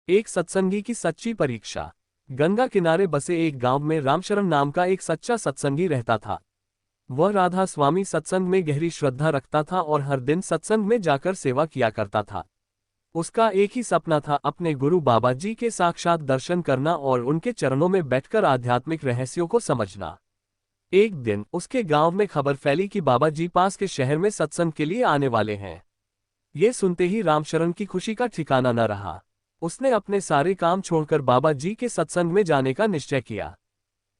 एक सत्संगी की सच्ची परीक्षा। गंगा किनारे बसे एक गांव में रामशरण नाम का एक सच्चा सत्संगी रहता था। वह राधा स्वामी सत्संग में गहरी श्रद्धा रखता था और हर दिन सत्संग में जाकर सेवा किया करता था। उसका एक ही सपना था, अपने गुरु बाबा जी के साक्षात दर्शन करना और उनके चरणों में बैठकर आध्यात्मिक रहस्यों को समझना। एक दिन उसके गांव में खबर फैली कि बाबा जी पास के शहर में सत्संग के लिए आने वाले हैं। ये सुनते ही रामशरण की खुशी का ठिकाना न रहा। उसने अपने सारे काम छोड़कर बाबा जी के सत्संग में जाने का निश्चय किया।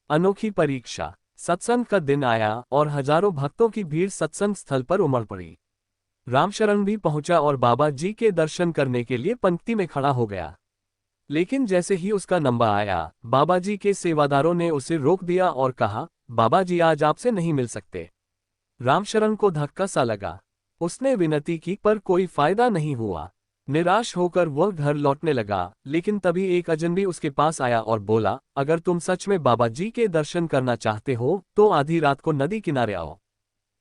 अनोखी परीक्षा। सत्संग का दिन आया और हजारों भक्तों की भीड़ सत्संग स्थल पर उमड़ पड़ी। रामशरण भी पहुंचा और बाबा जी के दर्शन करने के लिए पंक्ति में खड़ा हो गया। लेकिन जैसे ही उसका नंबर आया, बाबा जी के सेवादारों ने उसे रोक दिया और कहा, बाबा जी आज आपसे नहीं मिल सकते। रामशरण को धक्का सा लगा। उसने विनती की पर कोई फायदा नहीं हुआ। निराश होकर वह घर लौटने लगा, लेकिन तभी एक अजनबी उसके पास आया और बोला, अगर तुम सच में बाबा जी के दर्शन करना चाहते हो तो आधी रात को नदी किनारे आओ।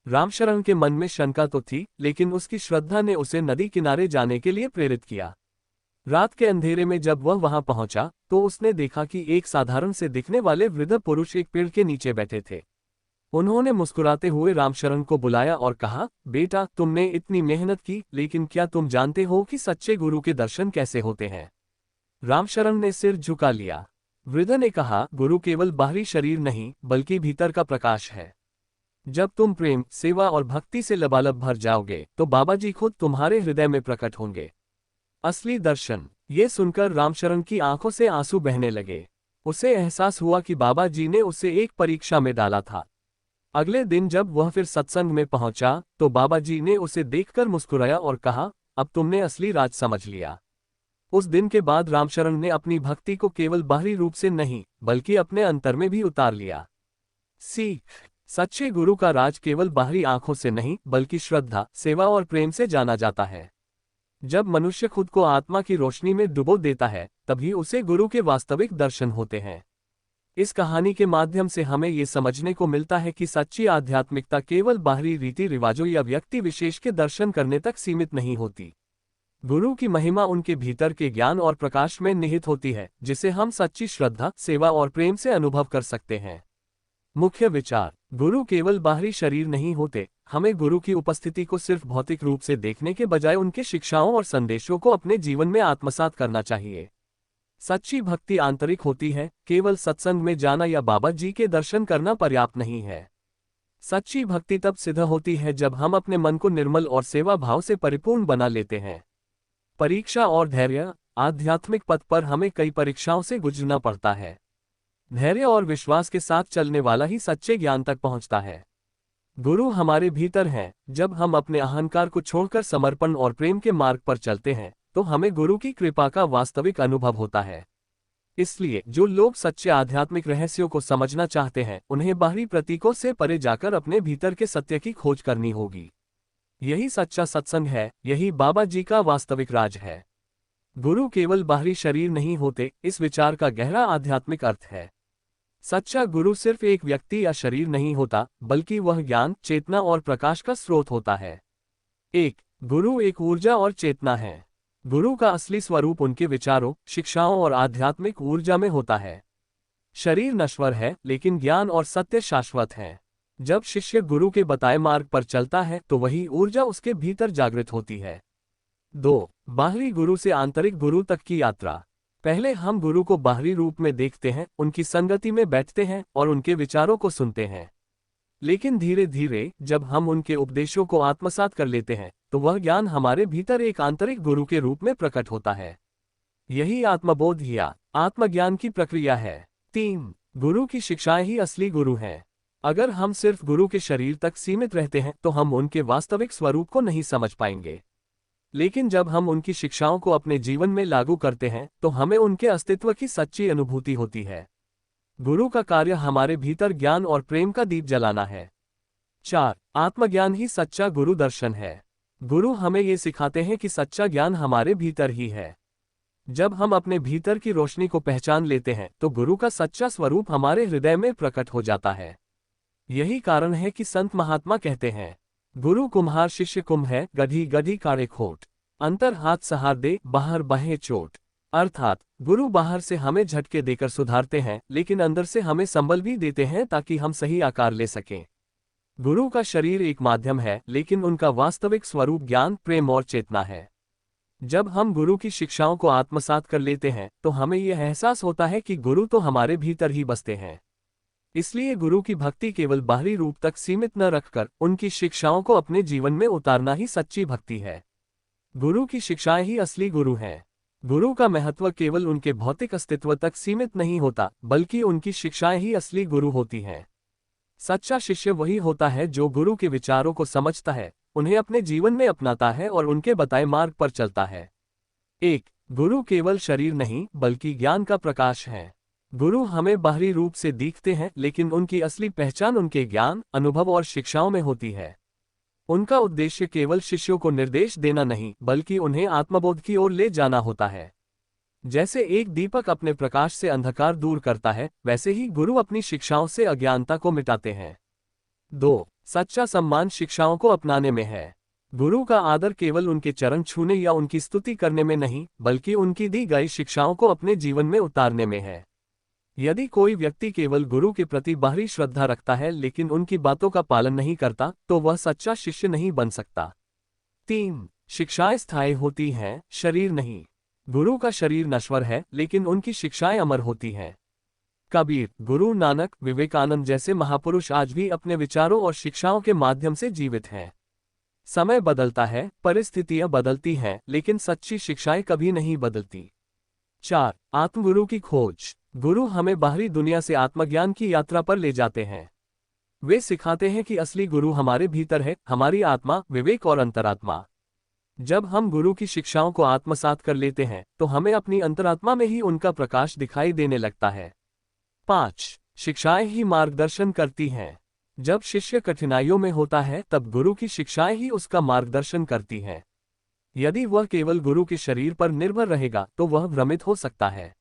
रामशरण के मन में शंका तो थी, लेकिन उसकी श्रद्धा ने उसे नदी किनारे जाने के लिए प्रेरित किया। रात के अंधेरे में जब वह वहां पहुंचा तो उसने देखा कि एक साधारण से दिखने वाले वृद्ध पुरुष एक पेड़ के नीचे बैठे थे। उन्होंने मुस्कुराते हुए रामशरण को बुलाया और कहा, बेटा तुमने इतनी मेहनत की, लेकिन क्या तुम जानते हो कि सच्चे गुरु के दर्शन कैसे होते हैं? रामशरण ने सिर झुका लिया। वृद्ध ने कहा, गुरु केवल बाहरी शरीर नहीं बल्कि भीतर का प्रकाश है। जब तुम प्रेम, सेवा और भक्ति से लबालब भर जाओगे तो बाबा जी खुद तुम्हारे हृदय में प्रकट होंगे। असली दर्शन। ये सुनकर रामशरण की आंखों से आंसू बहने लगे। उसे एहसास हुआ कि बाबा जी ने उसे एक परीक्षा में डाला था। अगले दिन जब वह फिर सत्संग में पहुंचा तो बाबा जी ने उसे देखकर मुस्कुराया और कहा, अब तुमने असली राज समझ लिया। उस दिन के बाद रामशरण ने अपनी भक्ति को केवल बाहरी रूप से नहीं बल्कि अपने अंतर में भी उतार लिया। सीख। सच्चे गुरु का राज केवल बाहरी आंखों से नहीं बल्कि श्रद्धा, सेवा और प्रेम से जाना जाता है। जब मनुष्य खुद को आत्मा की रोशनी में डुबो देता है तभी उसे गुरु के वास्तविक दर्शन होते हैं। इस कहानी के माध्यम से हमें ये समझने को मिलता है कि सच्ची आध्यात्मिकता केवल बाहरी रीति रिवाजों या व्यक्ति विशेष के दर्शन करने तक सीमित नहीं होती। गुरु की महिमा उनके भीतर के ज्ञान और प्रकाश में निहित होती है, जिसे हम सच्ची श्रद्धा, सेवा और प्रेम से अनुभव कर सकते हैं। मुख्य विचार। गुरु केवल बाहरी शरीर नहीं होते। हमें गुरु की उपस्थिति को सिर्फ भौतिक रूप से देखने के बजाय उनके शिक्षाओं और संदेशों को अपने जीवन में आत्मसात करना चाहिए। सच्ची भक्ति आंतरिक होती है, केवल सत्संग में जाना या बाबा जी के दर्शन करना पर्याप्त नहीं है। सच्ची भक्ति तब सिद्ध होती है जब हम अपने मन को निर्मल और सेवा भाव से परिपूर्ण बना लेते हैं। परीक्षा और धैर्य। आध्यात्मिक पथ पर हमें कई परीक्षाओं से गुजरना पड़ता है। धैर्य और विश्वास के साथ चलने वाला ही सच्चे ज्ञान तक पहुंचता है। गुरु हमारे भीतर हैं। जब हम अपने अहंकार को छोड़कर समर्पण और प्रेम के मार्ग पर चलते हैं तो हमें गुरु की कृपा का वास्तविक अनुभव होता है। इसलिए जो लोग सच्चे आध्यात्मिक रहस्यों को समझना चाहते हैं उन्हें बाहरी प्रतीकों से परे जाकर अपने भीतर के सत्य की खोज करनी होगी। यही सच्चा सत्संग है, यही बाबा जी का वास्तविक राज है। गुरु केवल बाहरी शरीर नहीं होते, इस विचार का गहरा आध्यात्मिक अर्थ है। सच्चा गुरु सिर्फ एक व्यक्ति या शरीर नहीं होता बल्कि वह ज्ञान, चेतना और प्रकाश का स्रोत होता है। गुरु एक ऊर्जा और चेतना है। गुरु का असली स्वरूप उनके विचारों, शिक्षाओं और आध्यात्मिक ऊर्जा में होता है। शरीर नश्वर है लेकिन ज्ञान और सत्य शाश्वत है। जब शिष्य गुरु के बताए मार्ग पर चलता है तो वही ऊर्जा उसके भीतर जागृत होती है। बाहरी गुरु से आंतरिक गुरु तक की यात्रा। पहले हम गुरु को बाहरी रूप में देखते हैं, उनकी संगति में बैठते हैं और उनके विचारों को सुनते हैं। लेकिन धीरे धीरे जब हम उनके उपदेशों को आत्मसात कर लेते हैं तो वह ज्ञान हमारे भीतर एक आंतरिक गुरु के रूप में प्रकट होता है। यही आत्मबोध या आत्मज्ञान की प्रक्रिया है। गुरु की शिक्षाएं ही असली गुरु हैं। अगर हम सिर्फ गुरु के शरीर तक सीमित रहते हैं तो हम उनके वास्तविक स्वरूप को नहीं समझ पाएंगे। लेकिन जब हम उनकी शिक्षाओं को अपने जीवन में लागू करते हैं तो हमें उनके अस्तित्व की सच्ची अनुभूति होती है। गुरु का कार्य हमारे भीतर ज्ञान और प्रेम का दीप जलाना है। आत्मज्ञान ही सच्चा गुरु दर्शन है। गुरु हमें ये सिखाते हैं कि सच्चा ज्ञान हमारे भीतर ही है। जब हम अपने भीतर की रोशनी को पहचान लेते हैं तो गुरु का सच्चा स्वरूप हमारे हृदय में प्रकट हो जाता है। यही कारण है कि संत महात्मा कहते हैं, गुरु कुम्हार शिष्य कुम्भ है, गधी गधी काढ़े खोट, अंतर हाथ सहार दे, बाहर बहे चोट। अर्थात गुरु बाहर से हमें झटके देकर सुधारते हैं, लेकिन अंदर से हमें संबल भी देते हैं ताकि हम सही आकार ले सकें। गुरु का शरीर एक माध्यम है, लेकिन उनका वास्तविक स्वरूप ज्ञान, प्रेम और चेतना है। जब हम गुरु की शिक्षाओं को आत्मसात कर लेते हैं तो हमें यह एहसास होता है कि गुरु तो हमारे भीतर ही बसते हैं। इसलिए गुरु की भक्ति केवल बाहरी रूप तक सीमित न रखकर उनकी शिक्षाओं को अपने जीवन में उतारना ही सच्ची भक्ति है। गुरु की शिक्षाएं ही असली गुरु हैं। गुरु का महत्व केवल उनके भौतिक अस्तित्व तक सीमित नहीं होता, बल्कि उनकी शिक्षाएं ही असली गुरु होती हैं। सच्चा शिष्य वही होता है जो गुरु के विचारों को समझता है, उन्हें अपने जीवन में अपनाता है और उनके बताए मार्ग पर चलता है। एक गुरु केवल शरीर नहीं बल्कि ज्ञान का प्रकाश है। गुरु हमें बाहरी रूप से दिखते हैं, लेकिन उनकी असली पहचान उनके ज्ञान, अनुभव और शिक्षाओं में होती है। उनका उद्देश्य केवल शिष्यों को निर्देश देना नहीं, बल्कि उन्हें आत्मबोध की ओर ले जाना होता है। जैसे एक दीपक अपने प्रकाश से अंधकार दूर करता है, वैसे ही गुरु अपनी शिक्षाओं से अज्ञानता को मिटाते हैं। 2 सच्चा सम्मान शिक्षाओं को अपनाने में है। गुरु का आदर केवल उनके चरण छूने या उनकी स्तुति करने में नहीं, बल्कि उनकी दी गई शिक्षाओं को अपने जीवन में उतारने में है। यदि कोई व्यक्ति केवल गुरु के प्रति बाहरी श्रद्धा रखता है लेकिन उनकी बातों का पालन नहीं करता, तो वह सच्चा शिष्य नहीं बन सकता। 3 शिक्षाएं स्थायी होती हैं, शरीर नहीं। गुरु का शरीर नश्वर है, लेकिन उनकी शिक्षाएं अमर होती हैं। कबीर, गुरु नानक, विवेकानंद जैसे महापुरुष आज भी अपने विचारों और शिक्षाओं के माध्यम से जीवित हैं। समय बदलता है, परिस्थितियां बदलती हैं, लेकिन सच्ची शिक्षाएं कभी नहीं बदलती। 4 आत्मगुरु की खोज। गुरु हमें बाहरी दुनिया से आत्मज्ञान की यात्रा पर ले जाते हैं। वे सिखाते हैं कि असली गुरु हमारे भीतर है, हमारी आत्मा, विवेक और अंतरात्मा। जब हम गुरु की शिक्षाओं को आत्मसात कर लेते हैं तो हमें अपनी अंतरात्मा में ही उनका प्रकाश दिखाई देने लगता है। 5 शिक्षाएं ही मार्गदर्शन करती हैं। जब शिष्य कठिनाइयों में होता है तब गुरु की शिक्षाएं ही उसका मार्गदर्शन करती हैं। यदि वह केवल गुरु के शरीर पर निर्भर रहेगा तो वह भ्रमित हो सकता है,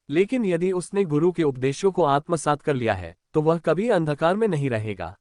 लेकिन यदि उसने गुरु के उपदेशों को आत्मसात कर लिया है तो वह कभी अंधकार में नहीं रहेगा।